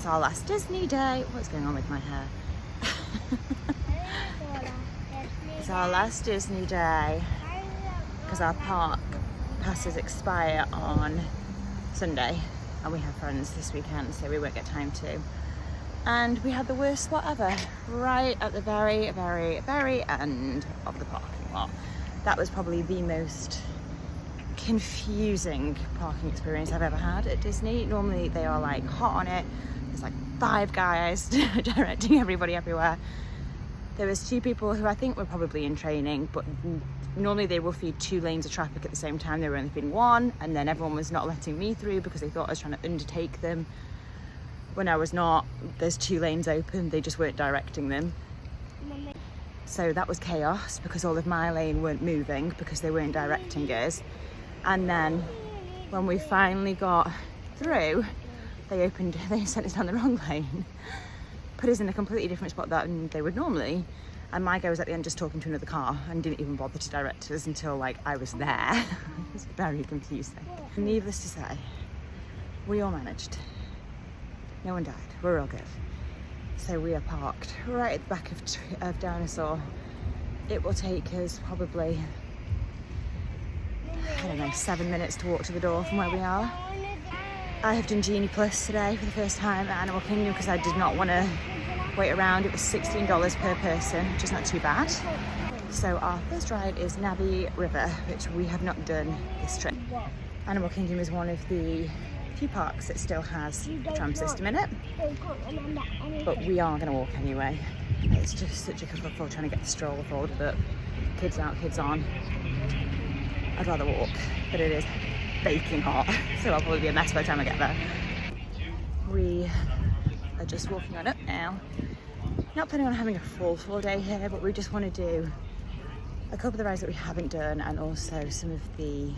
our last Disney day. What's going on with my hair? It's our last Disney day because our park passes expire on Sunday and we have friends this weekend, so we won't get time to. And we had the worst spot ever, right at the very, very, very end of the parking lot. That was probably the most confusing parking experience I've ever had at Disney. Normally they are like hot on it. There's like 5 guys directing everybody everywhere. There was 2 people who I think were probably in training, but normally they will feed 2 lanes of traffic at the same time. They were only feeding 1, and then everyone was not letting me through because they thought I was trying to undertake them. When I was not. There's 2 lanes open, they just weren't directing them. So that was chaos because all of my lane weren't moving because they weren't directing us. And then when we finally got through, they sent us down the wrong lane, put us in a completely different spot than they would normally. And my guy was at the end just talking to another car and didn't even bother to direct us until like I was there. It was very confusing. Needless to say, we all managed. No one died, we're all good. So we are parked right at the back of Dinosaur. It will take us probably, I don't know, 7 minutes to walk to the door from where we are. I have done Genie Plus today for the first time at Animal Kindgom because I did not want to wait around. It was $16 per person, which is not too bad. So our first ride is Navi River, which we have not done this trip. Animal Kindgom is one of the few parks that still has a tram system in it, but we are going to walk anyway. It's just such a kerfuffle trying to get the stroller folded up, kids out, kids on. I'd rather walk, but it is baking hot, so I'll probably be a mess by the time I get there. We are just walking on up now. Not planning on having a full day here, but we just want to do a couple of the rides that we haven't done, and also some of the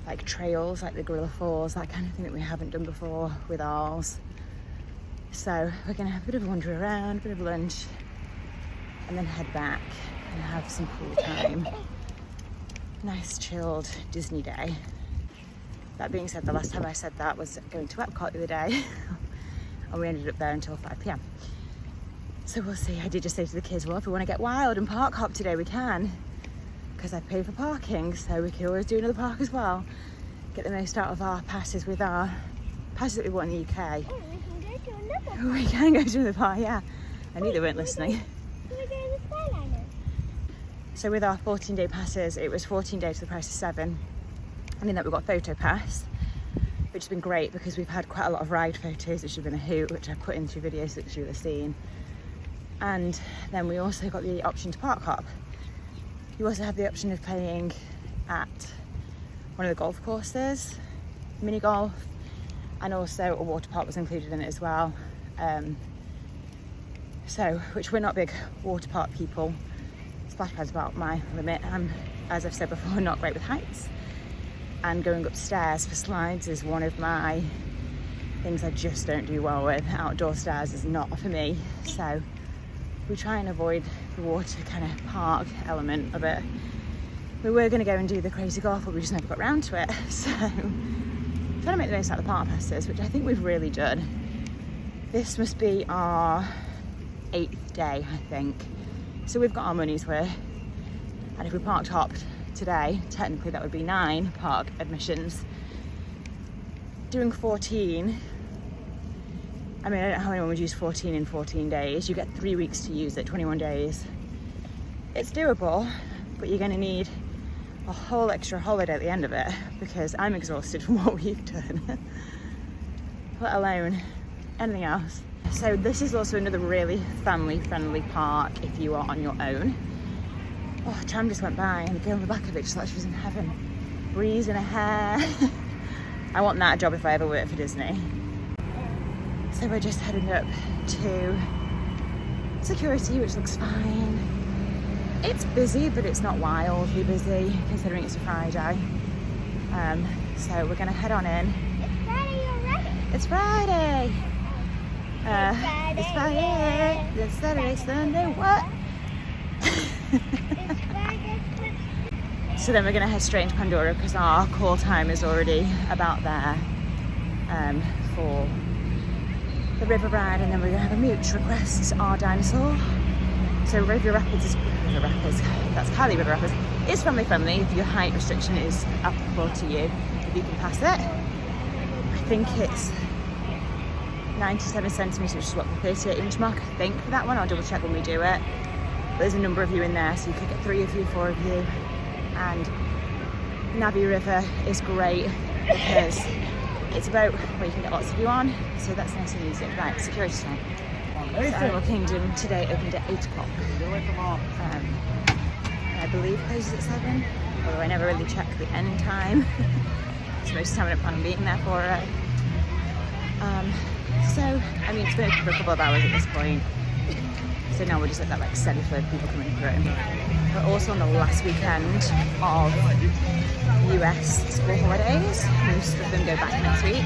like trails, like the Gorilla Falls, that kind of thing that we haven't done before with ours. So we're gonna have a bit of a wander around, a bit of lunch, and then head back and have some pool time. Nice chilled Disney day. That being said, the last time I said that was going to Epcot the other day and we ended up there until 5 p.m. So we'll see. I did just say to the kids, well, if we want to get wild and park hop today, we can, because I pay for parking, so we can always do another park as well. Get the most out of our passes with our passes that we bought in the UK. Oh, we can go to another one. We can go to another park, yeah. I knew they weren't listening. Can we go to the Skyliner? So with our 14-day passes, it was 14 days to the price of 7. And in that we've got photo pass, which has been great because we've had quite a lot of ride photos, which have been a hoot, which I put in through videos that you would have seen. And then we also got the option to park hop. You also have the option of playing at one of the golf courses, mini golf, and also a water park was included in it as well. Which we're not big water park people. Splash pad's about my limit. I'm, as I've said before, not great with heights. And going upstairs for slides is one of my things I just don't do well with. Outdoor stairs is not for me. So we try and avoid the water kind of park element of it. We were going to go and do the crazy golf, but we just never got round to it. So trying to make the most out of the park passes, which I think we've really done. This must be our 8th day, I think. So we've got our money's worth. And if we parked hopped today, technically that would be 9 park admissions. Doing 14, I mean, I don't know how anyone would use 14 in 14 days. You get 3 weeks to use it, 21 days. It's doable, but you're gonna need a whole extra holiday at the end of it because I'm exhausted from what we've done, let alone anything else. So this is also another really family-friendly park if you are on your own. Oh, a tram just went by and the girl on the back of it just thought she was in heaven. Breeze in her hair. I want that job if I ever work for Disney. So we're just heading up to security, which looks fine. It's busy, but it's not wildly busy considering it's a Friday. So we're gonna head on in. It's Friday already. It's Friday. It's Friday. It's Saturday, Sunday, what? It's Friday. So then we're gonna head straight into Pandora because our call time is already about there. for the river ride, and then we're going to have a mooch request our dinosaur. So River Rapids, that's Cali River Rapids, is family friendly if your height restriction is applicable to you, if you can pass it. I think it's 97 centimetres, which is what the 38-inch mark, I think, for that one. I'll double check when we do it. But there's a number of you in there, so you could get 3 of you, 4 of you. And Navi River is great because it's a boat where you can get lots of you on, so that's nice and easy. Right, security time. So Animal Kingdom today opened at 8 o'clock. I believe closes at 7, although I never really check the end time. So most of the time I don't plan on being there for it. So, I mean, it's been open for a couple of hours at this point. So now we're just at that like steady flow of people coming through. We're also on the last weekend of US school holidays. Most of them go back next week.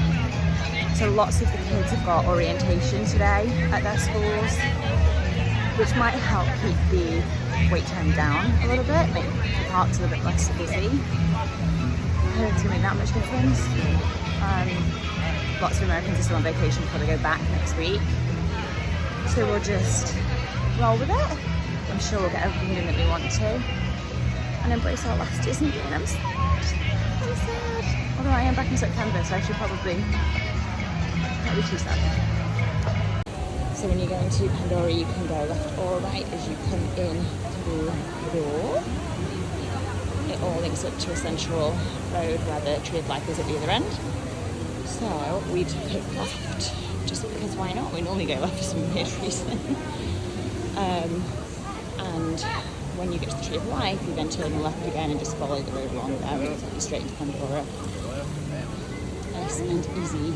So lots of the kids have got orientation today at their schools, which might help keep the wait time down a little bit, make the parks a little bit less busy. I don't think it's going to make that much difference. Lots of Americans are still on vacation before they go back next week. So we'll just roll with it. I'm sure we'll get everything in that we want to and embrace our last Disney day. And I'm sad. I'm sad. Although I am back in September, so I should probably not be too sad. So when you go into Pandora, you can go left or right as you come in through the door. It all links up to a central road where the Tree of Life is at the other end. So we took it left, just because why not? We normally go left for some weird reason. And when you get to the Tree of Life, you then turn left again and just follow the road along there, and it'll take you straight into Pandora. Nice and easy.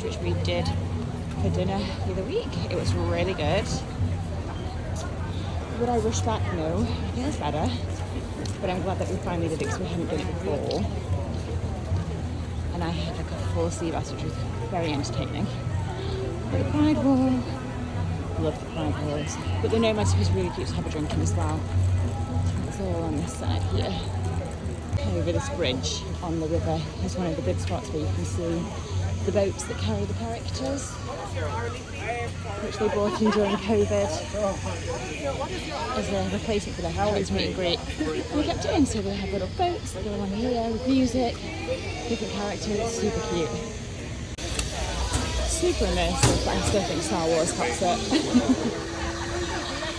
Which we did for dinner the other week. It was really good. Would I rush back? No. It feels better. But I'm glad that we finally did it because we hadn't done it before. And I had like a full sea bass, which was very entertaining. But the Pride Wall, love the Pride Walls. But the Nomads was really cute to have a drink in as well. It's all on this side here. Over this bridge on the river is one of the good spots where you can see the boats that carry the characters, which they brought in during COVID as a replacement for their kids meet and greet. And we kept doing so. We have little boats that go on here with music, different characters, super cute. Super immersive, but I still think Star Wars pops up.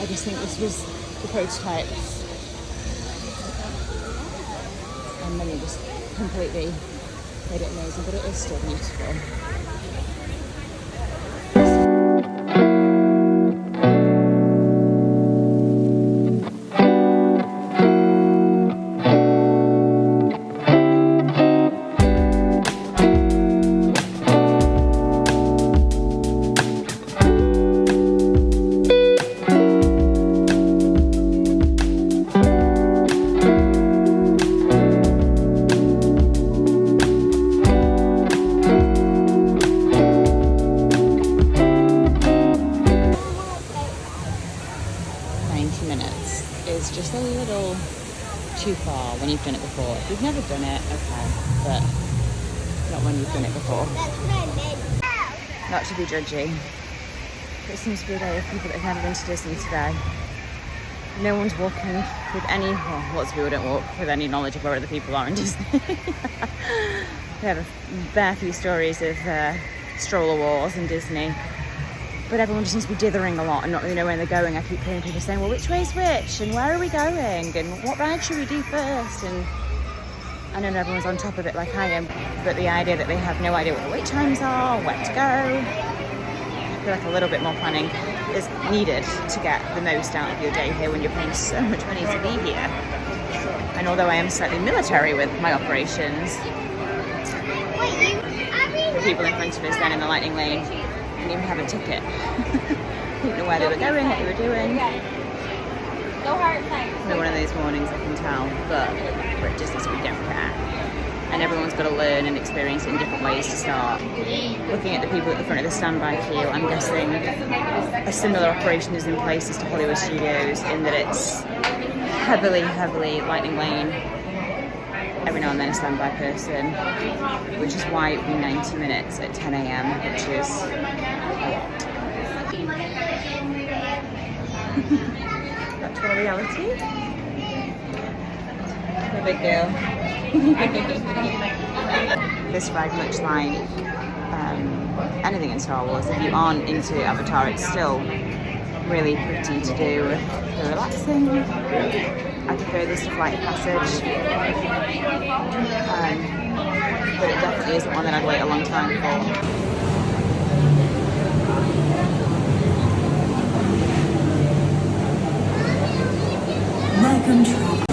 I just think this was the prototype. And then we just completely made it amazing, but it is still beautiful. 90 minutes is just a little too far when you've done it before. If you've never done it, okay, but not when you've done it before. Not to be judgy, but it seems to be a day of people that have never been to Disney today. No one's walking with any, well, lots of people don't walk with any knowledge of where other people are in Disney. We have a bare few stories of stroller wars in Disney. but everyone just seems to be dithering a lot and not really know where they're going. I keep hearing people saying, well, which way's which, and where are we going, and what ride should we do first? And I know everyone's on top of it like I am, but the idea that they have no idea what the wait times are, where to go, I feel like a little bit more planning is needed to get the most out of your day here when you're paying so much money to be here. And although I am slightly military with my operations, the people in front of us then in the lightning lane didn't even have a ticket. Didn't know where they were going, what they were doing. No one of those mornings I can tell, but we're just as we don't care. And everyone's got to learn and experience it in different ways to start. Looking at the people at the front of the standby queue, I'm guessing a similar operation is in place as to Hollywood Studios in that it's heavily lightning lane. Every now and then a standby person, which is why it would be 90 minutes at 10 a.m, which is a lot. Virtual reality. No big deal. This ride, much like anything in Star Wars, if you aren't into Avatar, it's still really pretty to do. They're relaxing. I prefer this to Flight of Passage, but it definitely isn't one that I'd wait a long time for. Welcome to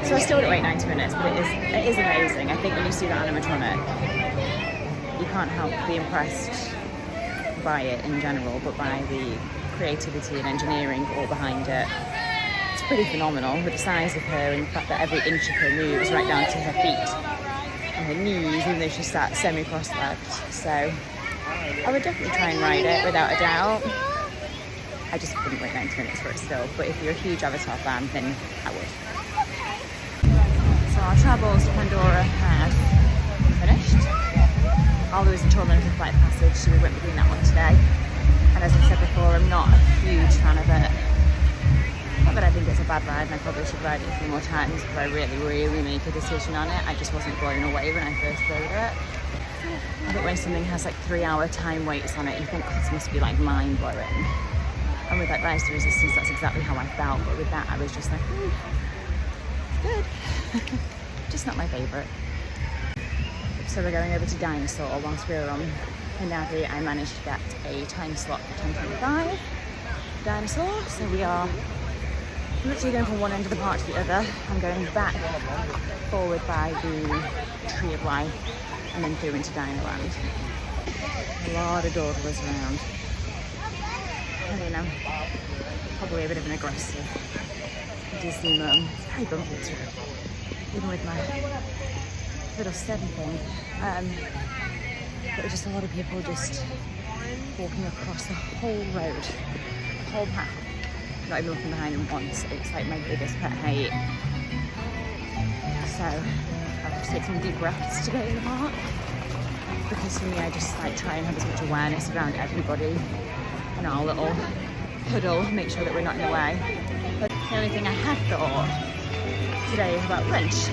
So I still would wait 90 minutes, but it is amazing. I think when you see the animatronic, you can't help but be impressed by it in general, but by the creativity and engineering all behind it. It's pretty phenomenal with the size of her and the fact that every inch of her moves right down to her feet and her knees, even though she's sat semi-cross-legged. So I would definitely try and ride it without a doubt. I just wouldn't wait 90 minutes for it still, but if you're a huge Avatar fan, then I would. So our travels to Pandora have finished. Although there's a tournament for Flight of Passage, so we went between that one today. And as I said before, I'm not a huge fan of it. Not that I think it's a bad ride, and I probably should ride it a few more times before I really make a decision on it. I just wasn't blown away when I first rode it. I think when something has like 3-hour time waits on it, you think, oh, this must be like mind-blowing. And with like Rise to Resistance, that's exactly how I felt. But with that, I was just like, good. Just not my favourite. So we're going over to Dinosaur. Whilst we were on Navi, I managed to get a time slot for 10:25 Dinosaur. So we are literally going from one end of the park to the other. I'm going back forward by the Tree of Life and then through into Dinoland. A lot of dawdlers around. I don't know, probably a bit of an aggressive Disney mum. It's very bumpy, it's really, even with my little steady thing. But there's just a lot of people just walking across the whole road, the whole path. Not even looking behind them once. It's like my biggest pet hate. So I'll have to take some deep breaths to get in the park. Because for me, I just like try and have as much awareness around everybody in our little huddle, make sure that we're not in the way. But the only thing I had thought today is about lunch.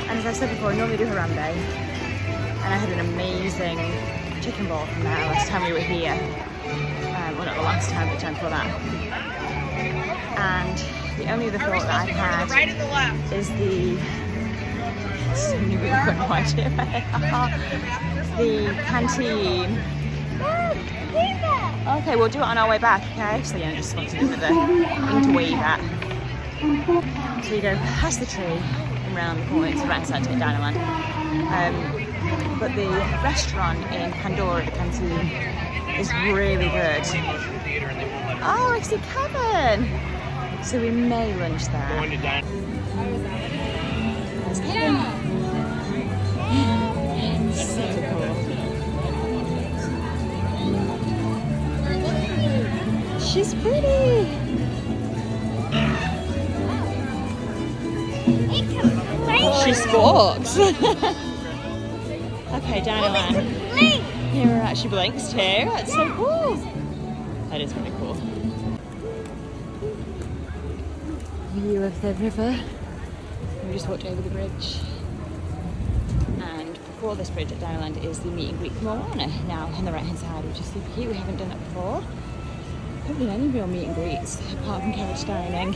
And as I said before, I normally do Harambe, and I had an amazing chicken ball from there last time we were here. Well, not the last time, but the time before that. And the only other thought that I've had is the the canteen. Okay, we'll do it on our way back, okay? So yeah, just wanted to do the thing to wave at. So you go past the tree and round the corner, it's the right side to Dinoland. But the restaurant in Pandora, the canteen, is really good. Oh, I see Kevin! So we may lunch there. That's Kevin. So cool. She's pretty. She squawks. Okay, Dinoland. Here actually blinks too. That's so cool. That is really cool. View of the river. We just walked over the bridge. And before this bridge at Dinoland is the meet and greet for Moana. Now on the right hand side, which is super cute. We haven't done that before. I haven't done any real meet and greets apart from carriage dining.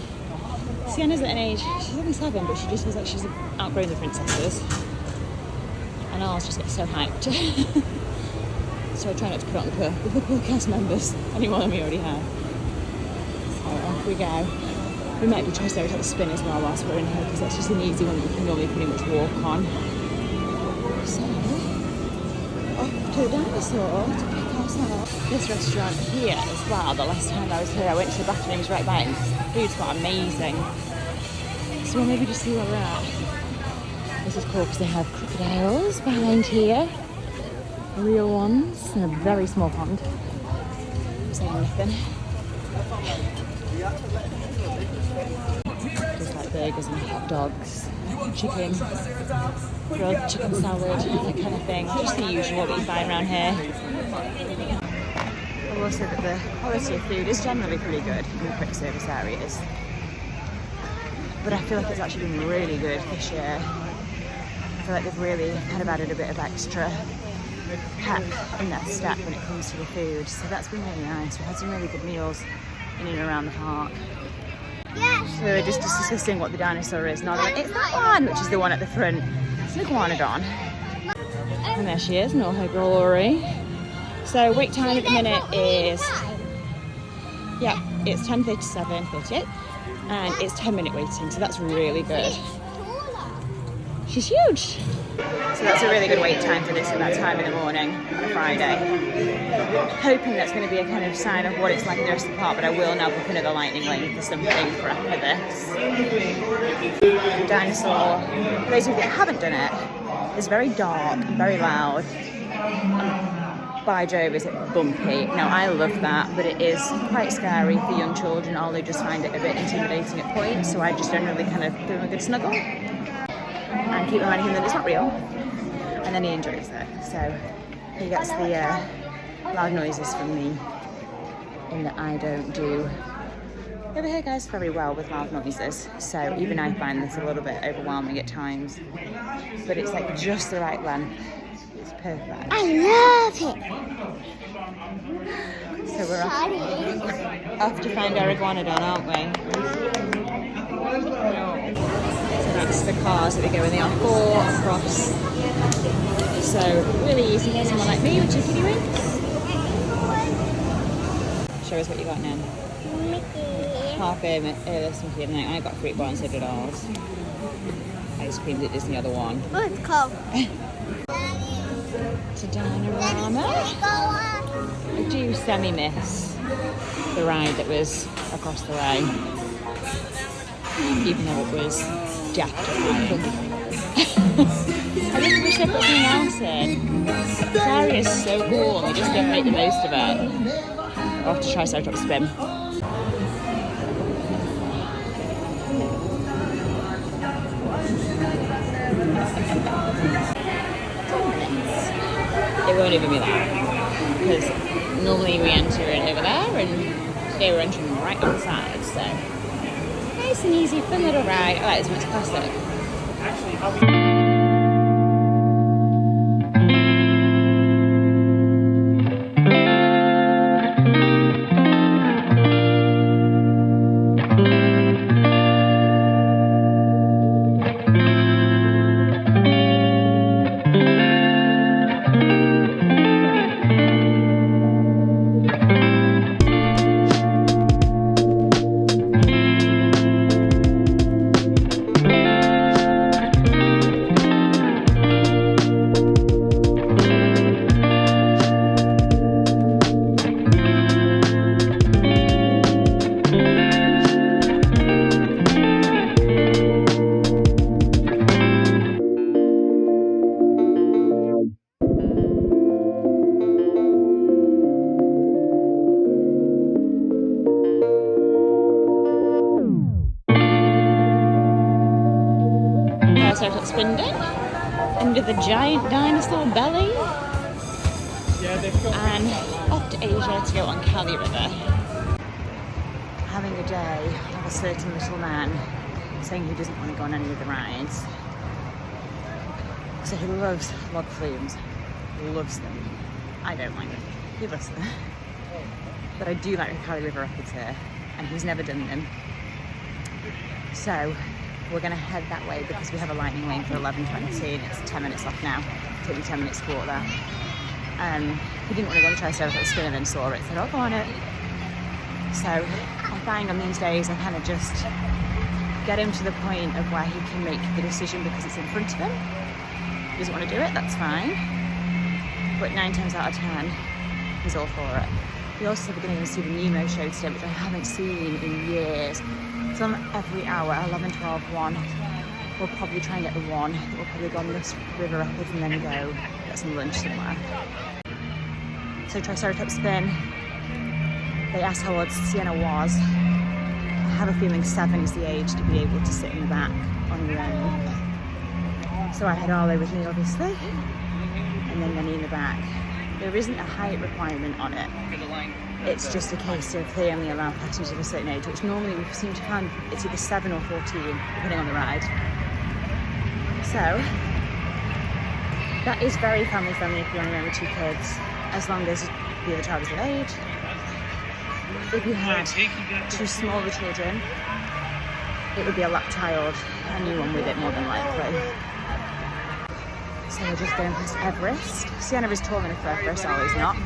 Sienna's at an age, she's only 7, but she just feels like she's outgrown the princesses. And ours just gets so hyped. So I try not to put it on the poor cast members any more than we already have. So off we go. We might be trying to stay at the spin as well whilst we're in here, because that's just an easy one that you can normally pretty much walk on. So, off to the dinosaur to pick ourselves. This restaurant here as well, the last time I was here, I went to the bathroom, it was right by it, and the food's got amazing. So we'll maybe just see where we're at. This is cool because they have crocodiles behind here. Real ones, and a very small pond. Saying nothing. Just like burgers and hot dogs, chicken, grilled chicken salad, that kind of thing. Just the usual that you find around here. I will say that the quality of food is generally pretty good in the quick service areas. But I feel like it's actually been really good this year. I feel like they've really kind of added a bit of extra pep in that step when it comes to the food. So that's been really nice. We've had some really good meals in and around the park. So we're just discussing what the dinosaur is. Now it's that one, which is the one at the front. It's an iguanodon. And there she is in all her glory. So wait time at the minute is, yeah, it's 10:37, 38, and it's 10-minute waiting, so that's really good. She's huge. So that's a really good wait time for this at that time in the morning on a Friday. Hoping that's going to be a kind of sign of what it's like in the rest of the park, but I will now book another lightning lane for something for after this. Dinosaur, for those of you that haven't done it, is very dark, very loud. By Jove, is it bumpy. Now I love that, but it is quite scary for young children, or they just find it a bit intimidating at points, so I just generally kind of give them a good snuggle and keep reminding him that it's not real, and then he enjoys it. So he gets the loud noises from me in that I don't do the other hair guys very well with loud noises, so even I find this a little bit overwhelming at times, but it's like just the right length. It's perfect. I love it. So we're off to find our iguanodon, aren't we? So that's the cars that we go in. They are 4 across. So really easy for someone like me with chickadee wings. Show us what you got now. Mickey. Half this Mickey and I got fruit bar and so did ours. Ice cream that Disney other one. Oh, it's cold. To Dinorama. I do semi-miss the ride that was across the way. even though it was daft high. I just wish they put something else in. This area is so cool and they just don't make the most of it. I'll have to try Triceratops spin. They won't even be that because normally we enter it over there and today we're entering right on the side, so nice and easy, fun little ride. I like this one, it's classic. Triceratops spin deck under the giant dinosaur belly and off to Asia to go on Kali River. Having a day of a certain little man saying he doesn't want to go on any of the rides. So he loves log flumes, loves them. I don't mind them, he loves them. But I do like the Kali River rapids here and he's never done them. So we're going to head that way because we have a lightning lane for 11:20 and it's 10 minutes off now. It'll take me 10 minutes to walk there. He didn't want to go on the Triceratops spin and then saw it, said, "Oh, go on it." So I'm finding on these days I kind of just get him to the point of where he can make the decision because it's in front of him. He doesn't want to do it, that's fine. But 9 times out of 10, he's all for it. We also are going to see the Nemo show today, which I haven't seen in years. It's on every hour, 11, 12, 1. We'll probably try and get the 1. We'll probably go on this river rapids and then go get some lunch somewhere. So Triceratops spin. They asked how old Sienna was. I have a feeling 7 is the age to be able to sit in the back on your own. So I had Arlo with me obviously, and then Nenny in the back. There isn't a height requirement on it. It's just a case of they only allow passengers of a certain age, which normally we seem to find it's either 7 or 14, depending on the ride. So that is very family friendly if you're on your own with 2 kids, as long as the other child is of age. If you had 2 smaller children, it would be a lap child, a new one with it more than likely. So we're just going past Everest. Sienna is tall enough for Everest, Ollie's not.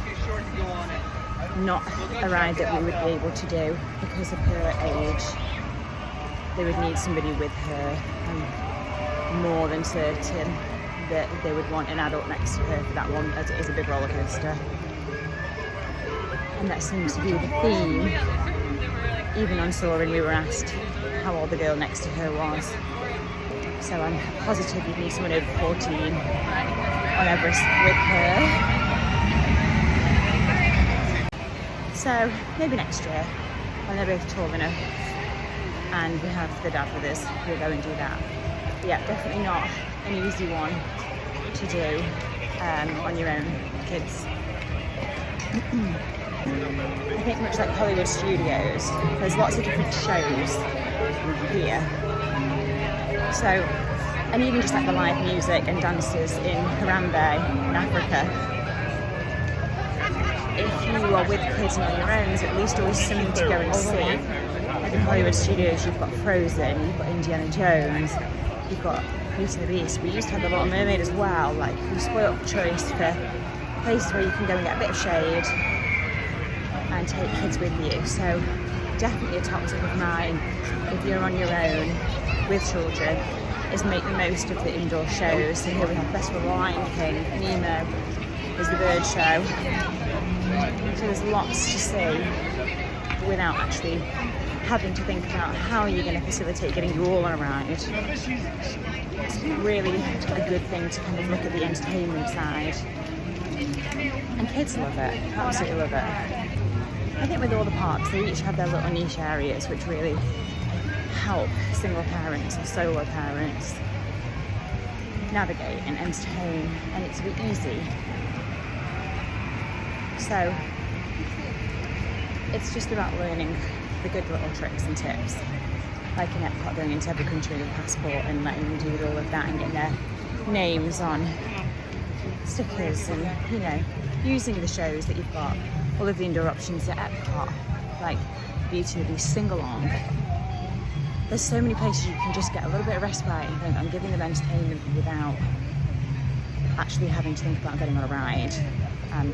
Not a ride that we would be able to do because of her age. They would need somebody with her. I'm more than certain that they would want an adult next to her for that one, as it is a big roller coaster. And that seems to be the theme. Even on Soaring we were asked how old the girl next to her was. So I'm positive you'd need someone over 14 on Everest with her. So maybe next year, when they're both tall enough and we have the dad with us, we'll go and do that. But yeah, definitely not an easy one to do on your own kids. I think much like Hollywood Studios, there's lots of different shows here. So, and even just like the live music and dances in Harambe in Africa. If you are with kids and on your own, there's at least always something to go and see. Like in Hollywood Studios, you've got Frozen, you've got Indiana Jones, you've got Beauty and the Beast. We used to have the Little Mermaid as well. Like, you spoil up choice for places where you can go and get a bit of shade and take kids with you. So definitely a top tip of mine if you're on your own with children is make the most of the indoor shows. So here we have Festival of the Lion King, Nemo, there's the bird show. So there's lots to see without actually having to think about how you're going to facilitate getting you all on a ride. It's really a good thing to kind of look at the entertainment side. And kids love it, absolutely love it. I think with all the parks, they each have their little niche areas which really help single parents or solo parents navigate and entertain, and it's really easy. So it's just about learning the good little tricks and tips, like in Epcot, going into every country with a passport and letting them do all of that and getting their names on stickers, and you know, using the shows that you've got, all of the indoor options at Epcot, like Beauty and the Beast sing-along. There's so many places you can just get a little bit of respite and giving them entertainment without actually having to think about getting on a ride. And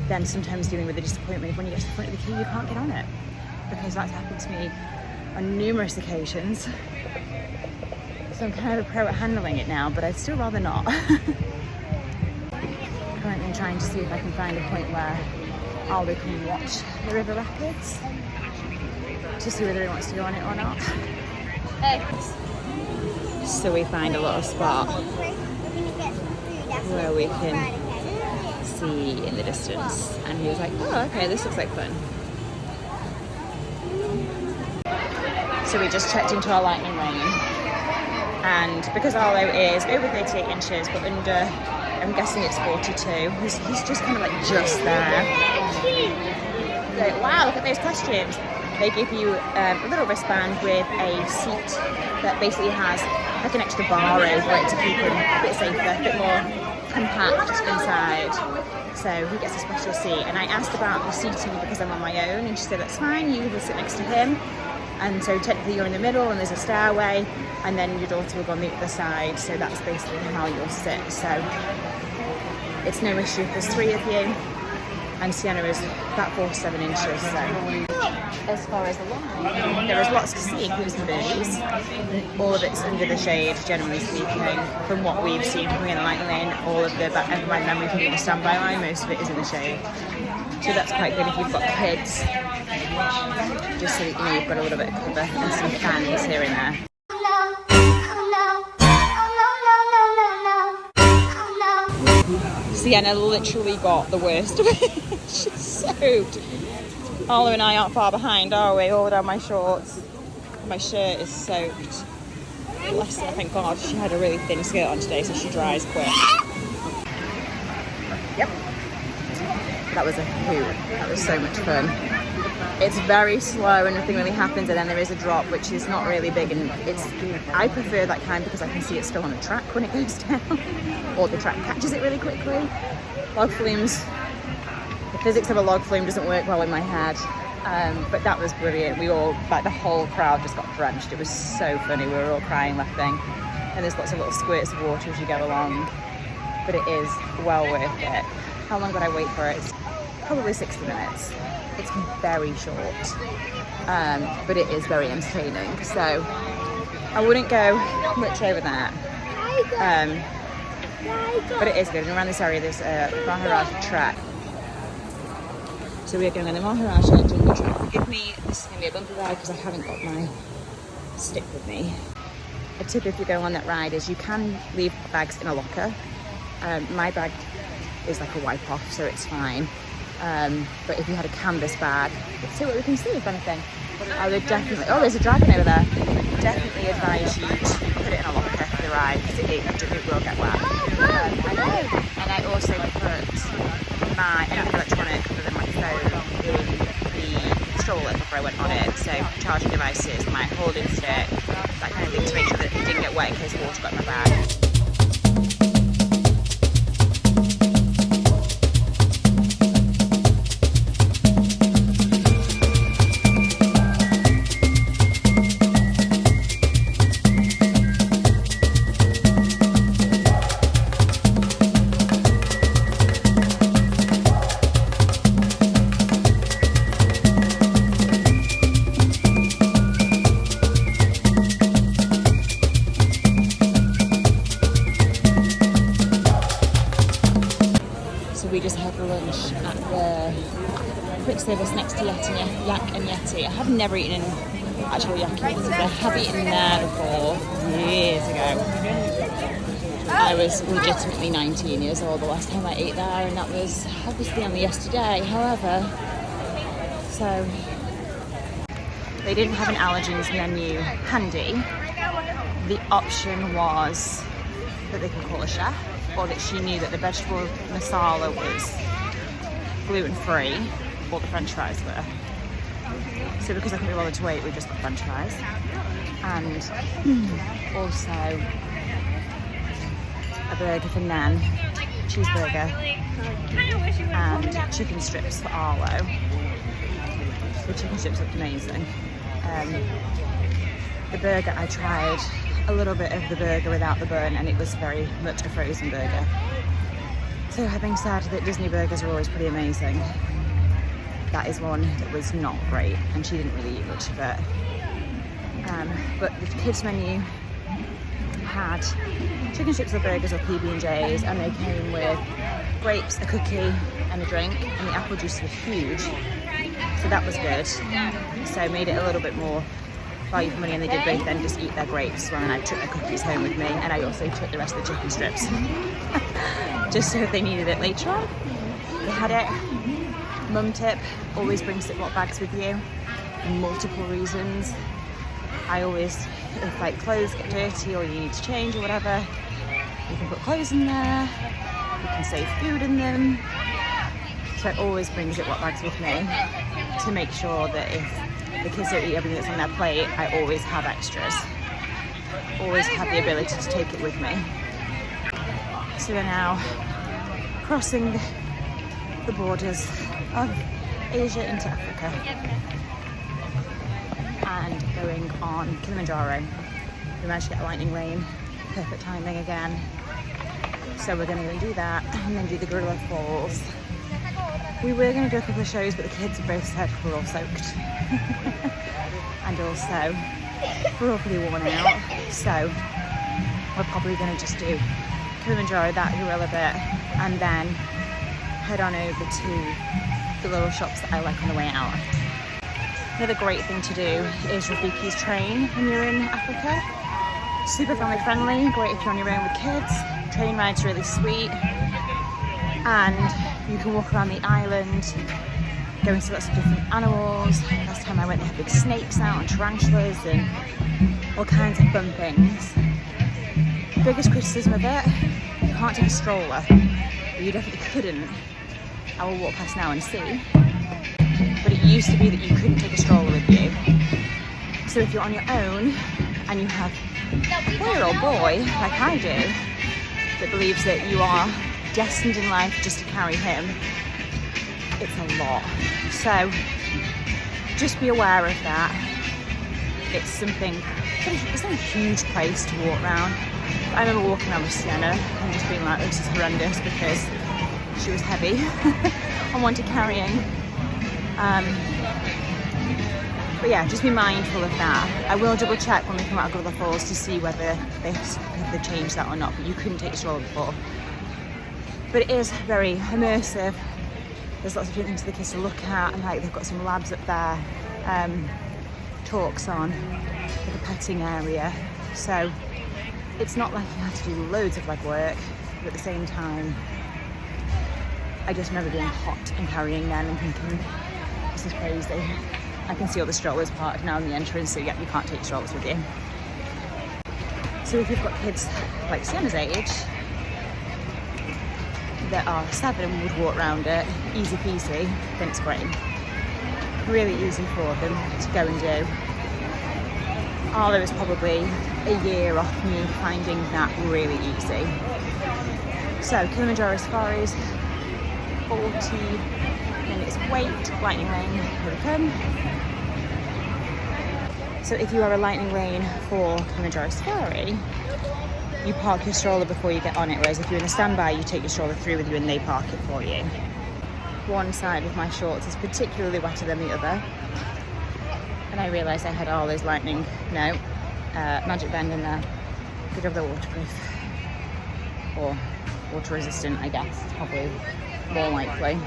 then sometimes dealing with the disappointment of when you get to the front of the queue, you can't get on it. Because that's happened to me on numerous occasions. So I'm kind of a pro at handling it now, but I'd still rather not. Currently trying to see if I can find a point where Aldo can watch the river rapids to see whether he wants to go on it or not. So we find a little spot where we can see in the distance, and he was like, oh okay, this looks like fun. So we just checked into our lightning lane, and because Arlo is over 38 inches but under, I'm guessing it's 42, he's just kind of like just there. So, wow, look at those costumes. They give you a little wristband with a seat that basically has like an extra bar over it to keep him a bit safer, a bit more compact inside. So he gets a special seat, and I asked about the seating because I'm on my own, and she said that's fine, you will sit next to him. And so technically you're in the middle and there's a stairway, and then your daughter will go on the other side, so that's basically how you'll sit. So it's no issue if there's 3 of you, and Sienna is about 47 inches. So as far as the line, there is lots to see, including the birdies. All of it's under the shade, generally speaking. From what we've seen coming in the lightning lane, all of the my memory from the standby line, most of it is in the shade. So that's quite good if you've got kids, just so that you know you've got a little bit of cover and some fans here and there. Sienna literally got the worst of it. She's soaked. Arlo and I aren't far behind, are we? All down my shorts. My shirt is soaked. Bless her, thank God. She had a really thin skirt on today, so she dries quick. Yep. That was a hoot. That was so much fun. It's very slow and nothing really happens, and then there is a drop which is not really big, and I prefer that kind because I can see it still on the track when it goes down, or the track catches it really quickly. Log flumes, the physics of a log flume doesn't work well in my head, but that was brilliant. We all, like the whole crowd just got drenched. It was so funny. We were all crying, laughing, and there's lots of little squirts of water as you go along, but it is well worth it. How long would I wait for it? It's probably 60 minutes. It's very short, but it is very entertaining. So I wouldn't go much over that, but it is good. And around this area there's a Maharaj track. So we're going on the Maharaj jungle track. Forgive me, this is going to be a bumpy ride because I haven't got my stick with me. A tip if you go on that ride is you can leave bags in a locker. My bag is like a wipe off, so it's fine. But if you had a canvas bag, let's see what we can see, if anything. I would definitely, oh, there's a dragon over there. Definitely advise you to put it in a locker for the ride because it will get wet. I know. And I also put my anything electronic other than my phone in the stroller before I went on it. So charging devices, my holding stick, that kind of thing, to make sure that it didn't get wet in case water got in my bag. So we just had lunch at the quick service next to Yak and Yeti. I have never eaten actual yak and Yeti, but I have eaten there before, years ago. I was legitimately 19 years old the last time I ate there, and that was obviously only yesterday. However, so they didn't have an allergens menu handy. The option was that they could call a chef, or that she knew that the vegetable masala was gluten-free, or the french fries were. So because I couldn't be bothered to wait, we just got french fries. And also a burger for Nan, cheeseburger, and chicken strips for Arlo. The chicken strips looked amazing. The burger, I tried a little bit of the burger without the bun, and it was very much a frozen burger. So having said that Disney burgers are always pretty amazing, that is one that was not great, and she didn't really eat much of it. But the kids menu had chicken strips or burgers or PB&Js, and they came with grapes, a cookie and a drink, and the apple juice was huge, so that was good. So made it a little bit more value for money, and they did both then just eat their grapes well, and I took the cookies home with me, and I also took the rest of the chicken strips just so if they needed it later on. They had it. Mum tip, always bring Ziploc bags with you, for multiple reasons. I always, if like clothes get dirty or you need to change or whatever, you can put clothes in there, you can save food in them. So I always bring Ziploc bags with me to make sure that if the kids don't eat everything that's on their plate, I always have extras. Always have the ability to take it with me. So we're now crossing the borders of Asia into Africa and going on Kilimanjaro. We managed to get a lightning lane, perfect timing again. So we're going to go and do that and then do the Gorilla Falls. We were going to do a couple of shows, but the kids have both said we're all soaked. And also, we're all pretty worn out. So we're probably going to just do Kilimanjaro, that gorilla bit, and then head on over to the little shops that I like on the way out. Another great thing to do is Rafiki's train when you're in Africa. Super family friendly, great if you're on your own with kids. Train ride's really sweet, and you can walk around the island, go and see lots of different animals. Last time I went, they had big snakes out and tarantulas and all kinds of fun things. Biggest criticism of it, you can't take a stroller. You definitely couldn't. I will walk past now and see. But it used to be that you couldn't take a stroller with you. So if you're on your own and you have a 4-year-old boy, like I do, that believes that you are destined in life just to carry him, it's a lot. So just be aware of that. It's something, it's not a huge place to walk around. I remember walking around with Sienna and just being like, this is horrendous, because she was heavy and wanted carrying. But yeah, just be mindful of that. I will double check when we come out of Gorilla Falls to see whether they've changed that or not, but you couldn't take a stroller before. But it is very immersive. There's lots of different things for the kids to look at, and like they've got some labs up there, talks on, like a petting area. So it's not like you have to do loads of legwork, but at the same time, I just remember being hot and carrying them and thinking, this is crazy. I can see all the strollers parked now in the entrance, so yeah, you can't take strollers with you. So if you've got kids like Sienna's age that are 7 and would walk around it easy peasy, then it's great. Really easy for them to go and do. Arlo is probably a year off me finding that really easy. So Kilimanjaro Safaris, 40 minutes wait, lightning lane, here we come. So if you are a lightning lane for Kilimanjaro Safari, you park your stroller before you get on it, whereas if you're in a standby, you take your stroller through with you and they park it for you. One side of my shorts is particularly wetter than the other, and I realised I had all those Magic Band in there. Good job they're waterproof, or water resistant, I guess, it's probably more likely.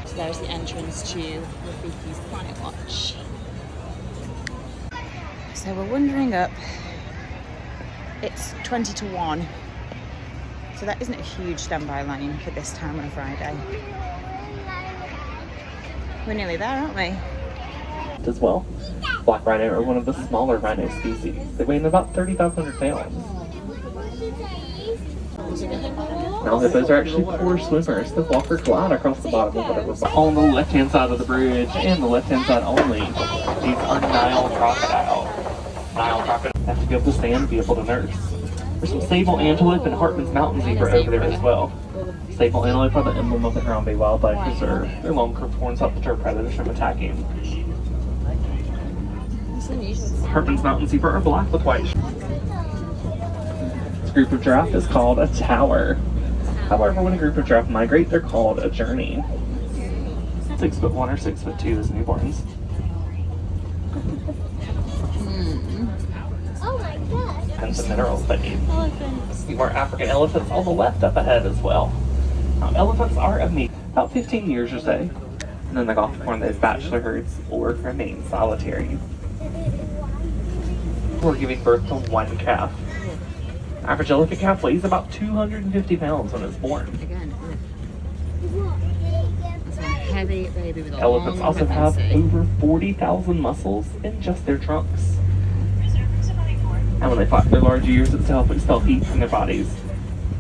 So there's the entrance to Rafiki's Planet Watch. So we're wandering up. It's 20 to 1. So that isn't a huge standby line for this time on a Friday. We're nearly there, aren't we? As well. Black rhino are one of the smaller rhino species. They weigh in about 3,500 pounds. Now hippos are actually poor swimmers. They walk or glide across the bottom of whatever. On the left-hand side of the bridge, and the left-hand side only, these are Nile crocodile. Nile crocodile have to be able to stand and be able to nurse. There's some sable antelope and Hartman's mountain zebra over there as well. Sable antelope are the emblem of the Harambe Wildlife Reserve. Their long curved horns help deter predators from attacking. Hartman's mountain zebra are black with white. This group of giraffe is called a tower. However, when a group of giraffe migrate, they're called a journey. 6'1" or 6'2" as newborns. Oh my god. And the minerals they need. See more African elephants on the left up ahead as well. Elephants are of meat about 15 years or so, and then they go off to form those bachelor herds or remain solitary. We're giving birth to one calf. Average elephant calf weighs about 250 pounds when it's born. Again, it's a heavy baby with a Elephants long also have pregnancy. over 40,000 muscles in just their trunks. And when they flap their large ears, it's to help expel heat from their bodies,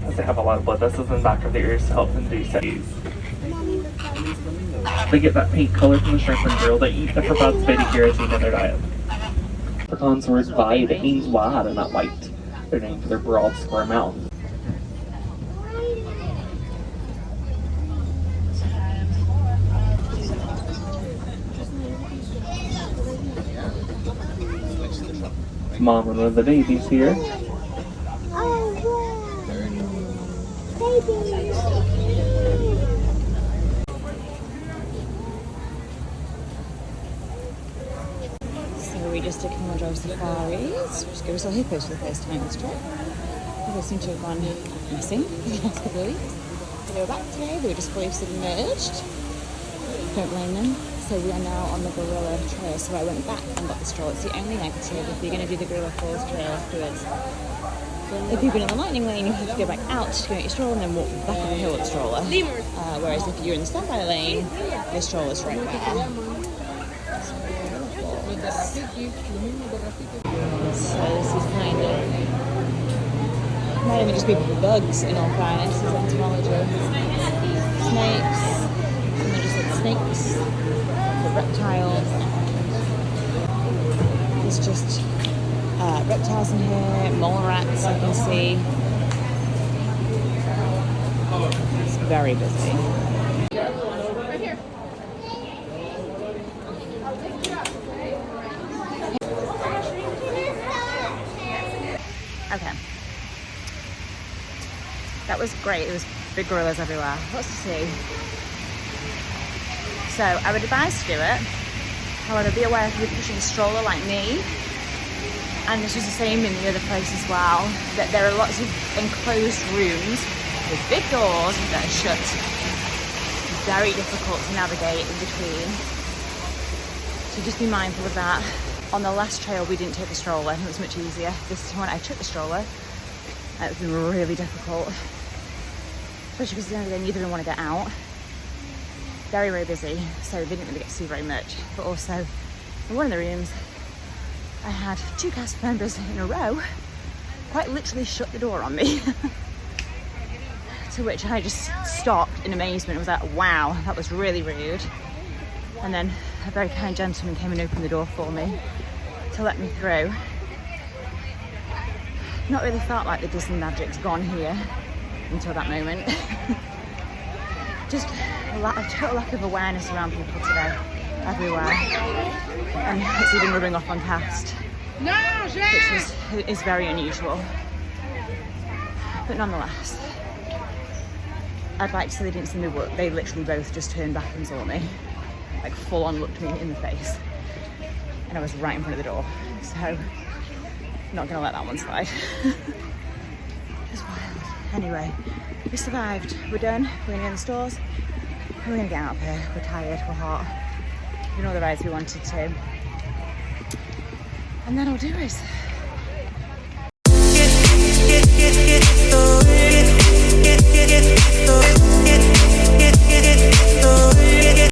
as they have a lot of blood vessels in the back of their ears to help them do so. They get that pink color from the shrimp and grill they eat that provides beta-carotene in their diet. Leprechaun's word wide, it means wide and not white. They're named for their broad, square mouth. Mom and one of the babies here. Oh wow. Baby. So we just did Camel Drive Safaris, which gave us all hippos for the first time this trip. They seem to have gone missing for the last couple of weeks. But they were back today, they were just fully submerged. Don't blame them. So we are now on the gorilla trail. So I went back and got the stroller. It's the only negative if you're going to do the gorilla falls trail afterwards. If you've been in the lightning lane, you have to go back out to go get your stroller and then walk back up the hill with the stroller. Whereas if you're in the standby lane, your stroller's right there. So this is kind of, might even just be bugs in all fairness, this is entomology. Snakes, and they're just like snakes, the reptiles. There's just reptiles in here, mole rats I can see. It's very busy. Okay. That was great. There was big gorillas everywhere. Lots to see. So I would advise to do it. However, be aware if you're pushing a stroller like me, and this was the same in the other place as well, that there are lots of enclosed rooms with big doors that are shut. It's very difficult to navigate in between. So just be mindful of that. On the last trail, we didn't take the stroller. It was much easier. This time I took the stroller. It's been really difficult. Especially because at the end of the day, neither of them want to get out. Very, very busy. So they didn't really get to see very much. But also, in one of the rooms, I had 2 cast members in a row quite literally shut the door on me. To which I just stopped in amazement and was like, wow, that was really rude. And then a very kind gentleman came and opened the door for me to let me through. Not really felt like the Disney magic's gone here until that moment. Just a total lack of awareness around people today, everywhere. And it's even rubbing off on cast, which is very unusual. But nonetheless, I'd like to say they didn't see me work. They literally both just turned back and saw me. Like full on looked me in the face. And I was right in front of the door. So, not gonna let that one slide. Just wild. Anyway, we survived. We're done. We're gonna go in the stores. And we're gonna get out of here. We're tired, we're hot. We know the rides we wanted to. And that'll do us.